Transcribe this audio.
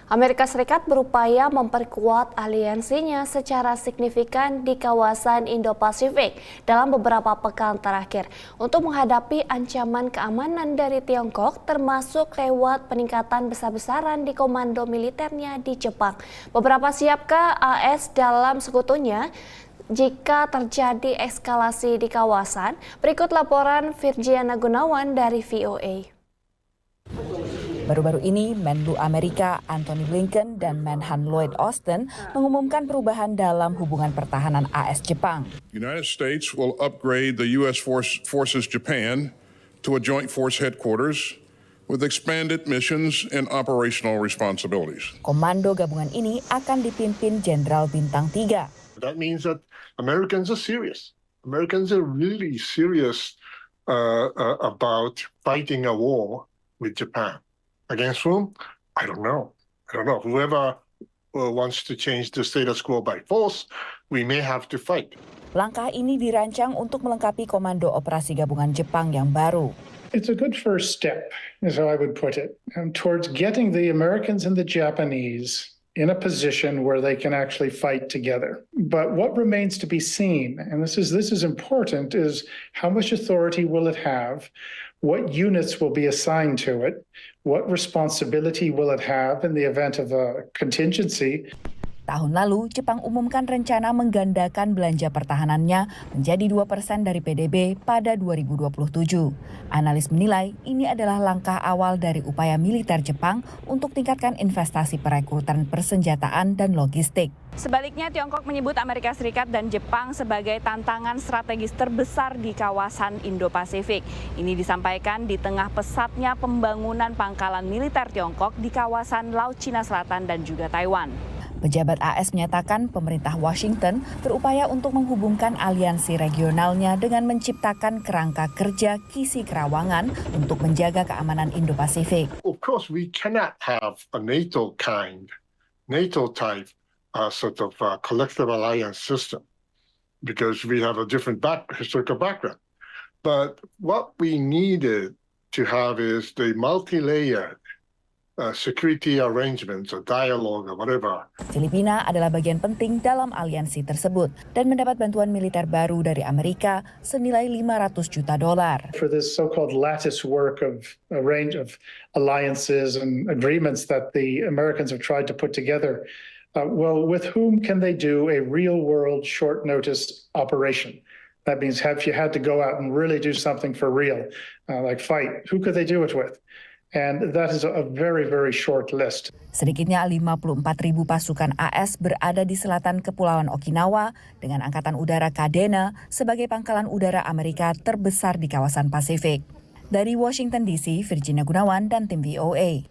Amerika Serikat berupaya memperkuat aliansinya secara signifikan di kawasan Indo-Pasifik dalam beberapa pekan terakhir untuk menghadapi ancaman keamanan dari Tiongkok, termasuk lewat peningkatan besar-besaran di komando militernya di Jepang. Beberapa siapkah AS dalam sekutunya jika terjadi eskalasi di kawasan? Berikut laporan Virgiana Gunawan dari VOA. Baru-baru ini, Menlu Amerika Antony Blinken dan Menhan Lloyd Austin mengumumkan perubahan dalam hubungan pertahanan AS-Jepang. United States will upgrade the U.S. Forces Japan to a joint force headquarters with expanded missions and operational responsibilities. Komando gabungan ini akan dipimpin Jenderal Bintang 3. That means that Americans are serious. Americans are really serious about fighting a war with Japan. Against whom? I don't know. Whoever wants to change the status quo by force, we may have to fight. Langkah ini dirancang untuk melengkapi Komando Operasi Gabungan Jepang yang baru. It's a good first step, is how I would put it, towards getting the Americans and the Japanese in a position where they can actually fight together. But what remains to be seen, and this is important, is how much authority will it have, what units will be assigned to it, what responsibility will it have in the event of a contingency. Tahun lalu, Jepang umumkan rencana menggandakan belanja pertahanannya menjadi 2% dari PDB pada 2027. Analis menilai ini adalah langkah awal dari upaya militer Jepang untuk tingkatkan investasi perekrutan persenjataan dan logistik. Sebaliknya, Tiongkok menyebut Amerika Serikat dan Jepang sebagai tantangan strategis terbesar di kawasan Indo-Pasifik. Ini disampaikan di tengah pesatnya pembangunan pangkalan militer Tiongkok di kawasan Laut Cina Selatan dan juga Taiwan. Pejabat AS menyatakan pemerintah Washington berupaya untuk menghubungkan aliansi regionalnya dengan menciptakan kerangka kerja Kisi Kerawangan untuk menjaga keamanan Indo-Pasifik. Of course, we cannot have a NATO-type collective alliance system because we have a different historical background. But what we needed to have is the multi-layered security arrangements or dialogue or whatever. Filipina adalah bagian penting dalam aliansi tersebut dan mendapat bantuan militer baru dari Amerika senilai $500 juta. For this so-called lattice work of a range of alliances and agreements that the Americans have tried to put together, with whom can they do a real-world short-notice operation? That means if you had to go out and really do something for real, like fight, who could they do it with? And that is a very, very short list. Sedikitnya 54.000 pasukan AS berada di selatan Kepulauan Okinawa dengan Angkatan Udara Kadena sebagai pangkalan udara Amerika terbesar di kawasan Pasifik. Dari Washington DC, Virginia Gunawan dan tim VOA.